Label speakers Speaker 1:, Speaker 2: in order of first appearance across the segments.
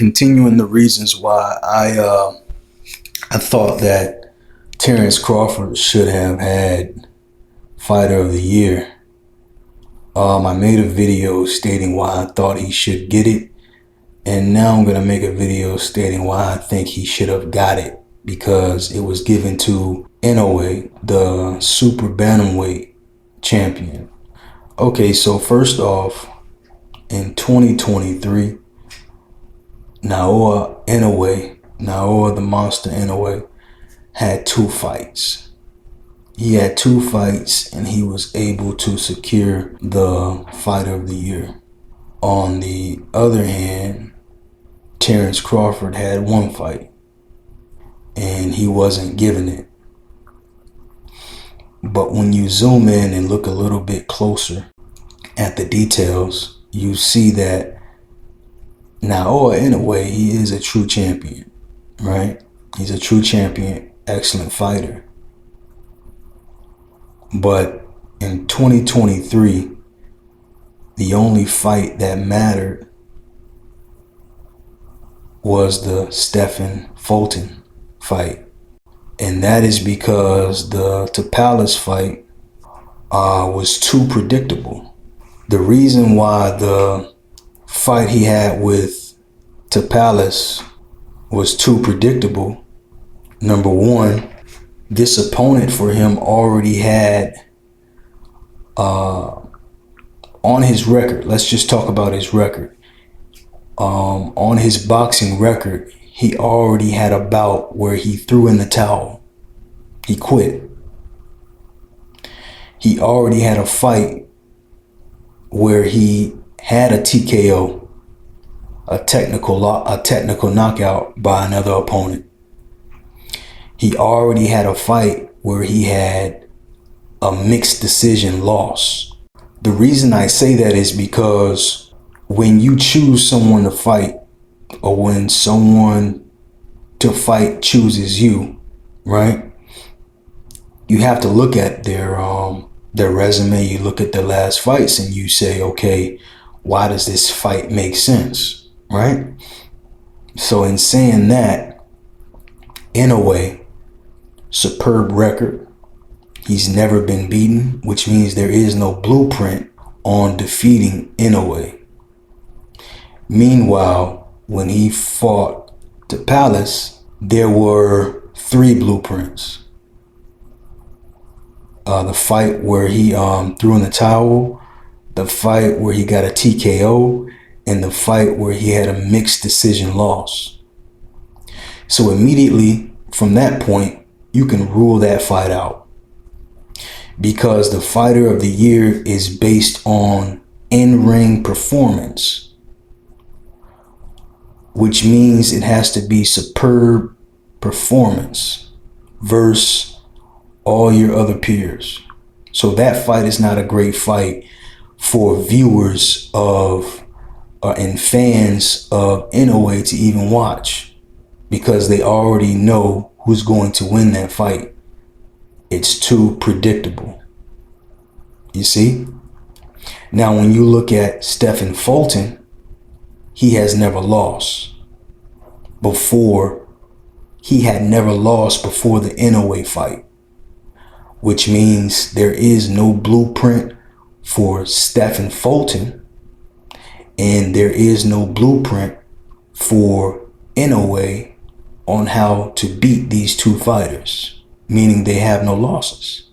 Speaker 1: continuing the reasons why I thought that Terence Crawford should have had Fighter of the Year. I made a video stating why I thought he should get it, and now I'm gonna make a video stating why I think he should have got it, because it was given to Inoue, the super bantamweight champion. Okay, so first off, in 2023, Naoya the Monster Inoue, had 2 fights. He had 2 fights and he was able to secure the Fighter of the Year. On the other hand, Terence Crawford had 1 fight and he wasn't given it. But when you zoom in and look a little bit closer at the details, you see that Naoya Inoue, he is a true champion, right? He's a true champion, excellent fighter. But in 2023, the only fight that mattered was the Stephen Fulton fight. And that is because the Palace fight was too predictable. The reason why the fight he had with Palace was too predictable, number one, this opponent for him already had on his record, let's just talk about his record. On his boxing record, he already had a bout where he threw in the towel. He quit. He already had a fight where he had a TKO, a technical knockout by another opponent. He already had a fight where he had a mixed decision loss. The reason I say that is because when you choose someone to fight, or when someone to fight chooses you, right? You have to look at their resume, you look at their last fights and you say, okay, why does this fight make sense, right? So in saying that, Inoue, superb record. He's never been beaten, which means there is no blueprint on defeating Inoue. Meanwhile, when he fought the Palace, there were 3 blueprints. The fight where he threw in the towel, the fight where he got a TKO, and the fight where he had a mixed decision loss. So immediately from that point, you can rule that fight out, because the Fighter of the Year is based on in-ring performance, which means it has to be superb performance versus all your other peers. So that fight is not a great fight for viewers of and fans of Inoue to even watch, because they already know who's going to win that fight. It's too predictable. You see? Now, when you look at Stephen Fulton, he has never lost before. He had never lost before the Inoue fight, which means there is no blueprint for Stephen Fulton, and there is no blueprint for Inoue on how to beat these 2 fighters, meaning they have no losses.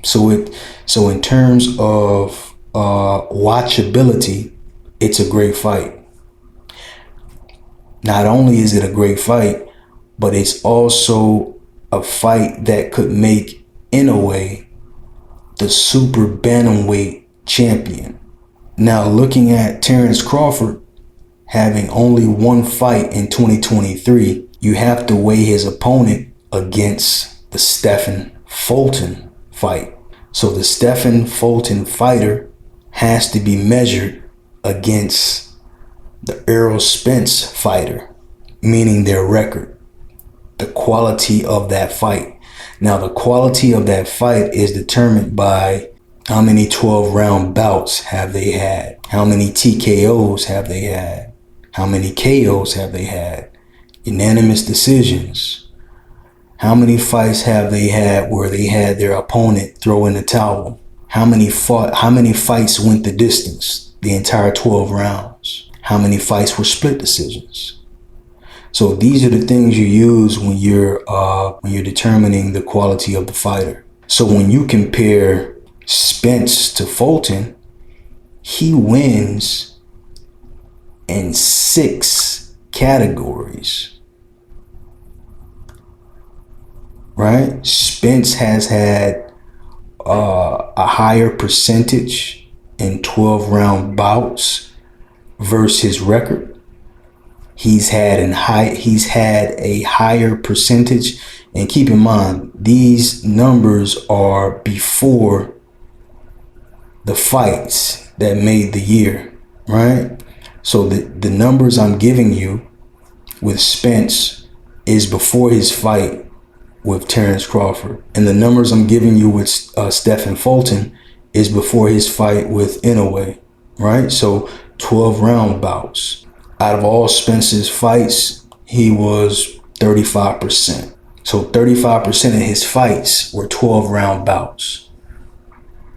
Speaker 1: So in terms of watchability, it's a great fight. Not only is it a great fight, but it's also a fight that could make Inoue the super bantamweight champion. Now, looking at Terence Crawford having only 1 fight in 2023, you have to weigh his opponent against the Stephen Fulton fight. So the Stephen Fulton fighter has to be measured against the Errol Spence fighter, meaning their record, the quality of that fight. Now, the quality of that fight is determined by how many 12-round bouts have they had, how many TKOs have they had, How many KOs have they had? Unanimous decisions. How many fights have they had where they had their opponent throw in the towel? How many fights went the distance? The entire 12 rounds. How many fights were split decisions? So these are the things you use when you're determining the quality of the fighter. So when you compare Spence to Fulton, he wins in 6 categories. Right? Spence has had a higher percentage in 12-round bouts versus his record. He's had a higher percentage, and keep in mind these numbers are before the fights that made the year, right? So the numbers I'm giving you with Spence is before his fight with Terence Crawford, and the numbers I'm giving you with Stephen Fulton is before his fight with Inoue, right? So 12-round bouts. Out of all Spence's fights, he was 35%. So 35% of his fights were 12-round bouts.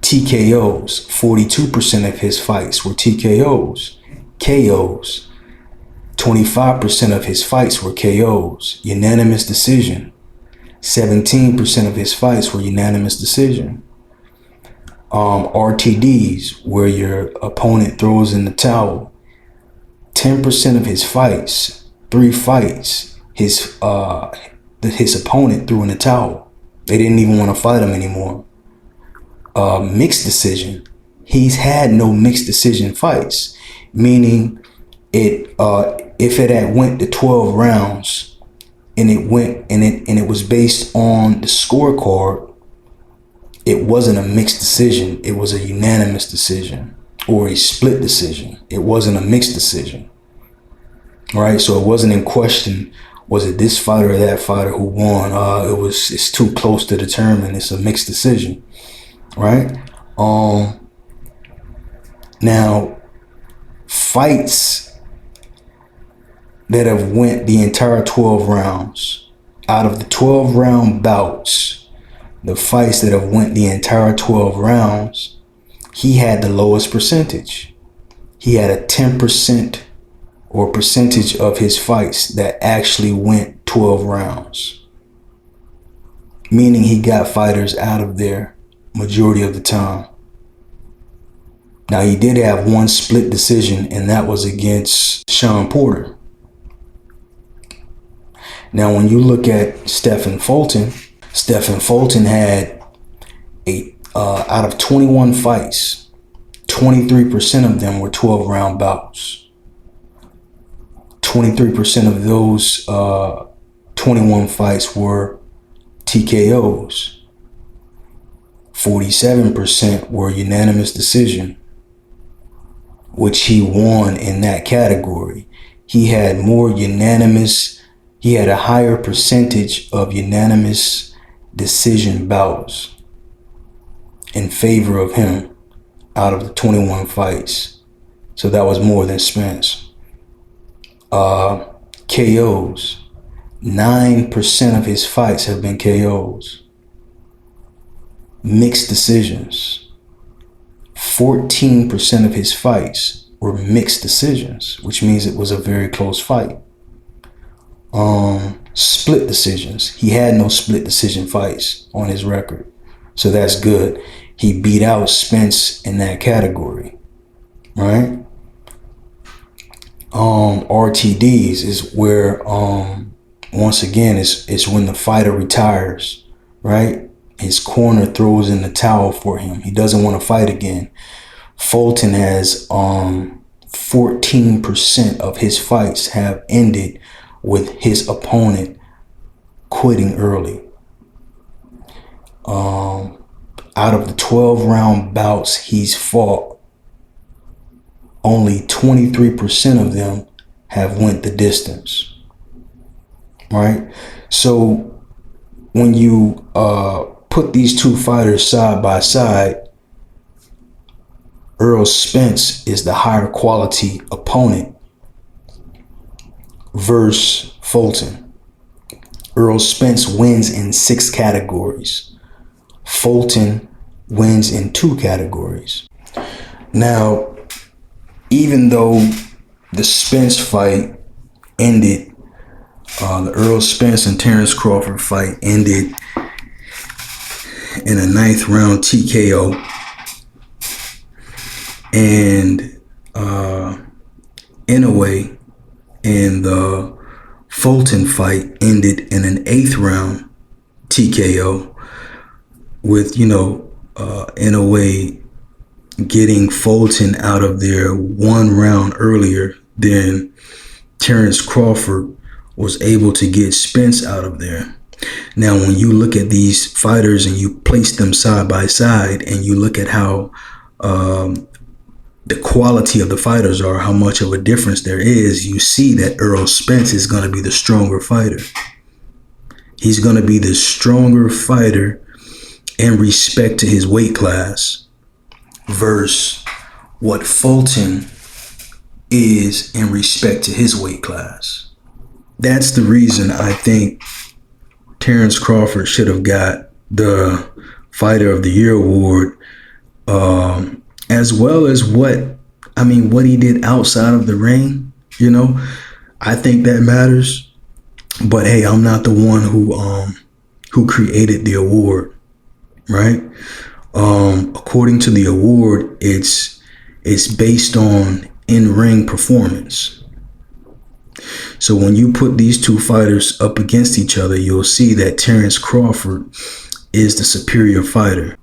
Speaker 1: TKOs, 42% of his fights were TKOs. KOs, 25% of his fights were KOs. Unanimous decision, 17% of his fights were unanimous decision. RTDs, where your opponent throws in the towel, 10% of his fights, 3 fights, his opponent threw in the towel. They didn't even want to fight him anymore. Mixed decision, he's had no mixed decision fights, meaning if it had went to 12 rounds and it was based on the scorecard, it wasn't a mixed decision. It was a unanimous decision or a split decision. It wasn't a mixed decision, right? So it wasn't in question, was it this fighter or that fighter who won? It's too close to determine. It's a mixed decision, right? Now, fights that have went the entire 12 rounds, out of the 12-round bouts, the fights that have went the entire 12 rounds, he had the lowest percentage. He had a 10% or percentage of his fights that actually went 12 rounds, meaning he got fighters out of there majority of the time. Now, he did have one split decision, and that was against Sean Porter. Now, when you look at Stephen Fulton had out of 21 fights, 23% of them were 12-round bouts. 23% of those 21 fights were TKOs. 47% were unanimous decision, which he won in that category. He had a higher percentage of unanimous decision bouts in favor of him out of the 21 fights. So that was more than Spence. KOs, 9% of his fights have been KOs. Mixed decisions, 14% of his fights were mixed decisions, which means it was a very close fight. Split decisions, he had no split decision fights on his record, so that's good. He beat out Spence in that category, right? RTDs is where once again it's when the fighter retires, right? His corner throws in the towel for him. He doesn't want to fight again. Fulton has 14% of his fights have ended with his opponent quitting early. Out of the 12-round bouts he's fought, only 23% of them have went the distance, right? So when you put these two fighters side by side, Errol Spence is the higher quality opponent versus Fulton. Errol Spence wins in 6 categories. Fulton wins in 2 categories. Now, even though the Spence fight ended, the Errol Spence and Terence Crawford fight ended in a 9th round TKO, and in a way, and the Fulton fight ended in an 8th round TKO, with, in a way, getting Fulton out of there 1 round earlier than Terence Crawford was able to get Spence out of there. Now, when you look at these fighters and you place them side by side, and you look at how the quality of the fighters are, how much of a difference there is, you see that Errol Spence is going to be the stronger fighter. He's going to be the stronger fighter in respect to his weight class versus what Fulton is in respect to his weight class. That's the reason I think Terence Crawford should have got the Fighter of the Year award, as well as what he did outside of the ring. I think that matters. But hey, I'm not the one who created the award, right? According to the award, it's based on in-ring performance. So when you put these 2 fighters up against each other, you'll see that Terence Crawford is the superior fighter.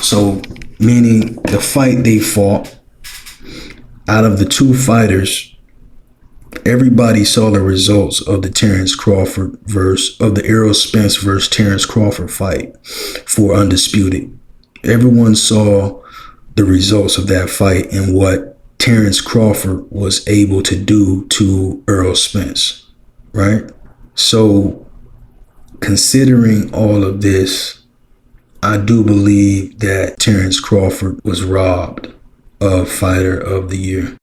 Speaker 1: So meaning the fight they fought, out of the 2 fighters, everybody saw the results of the Errol Spence versus Terence Crawford fight for Undisputed. Everyone saw the results of that fight and what Terence Crawford was able to do to Errol Spence, right? So considering all of this, I do believe that Terence Crawford was robbed of Fighter of the Year.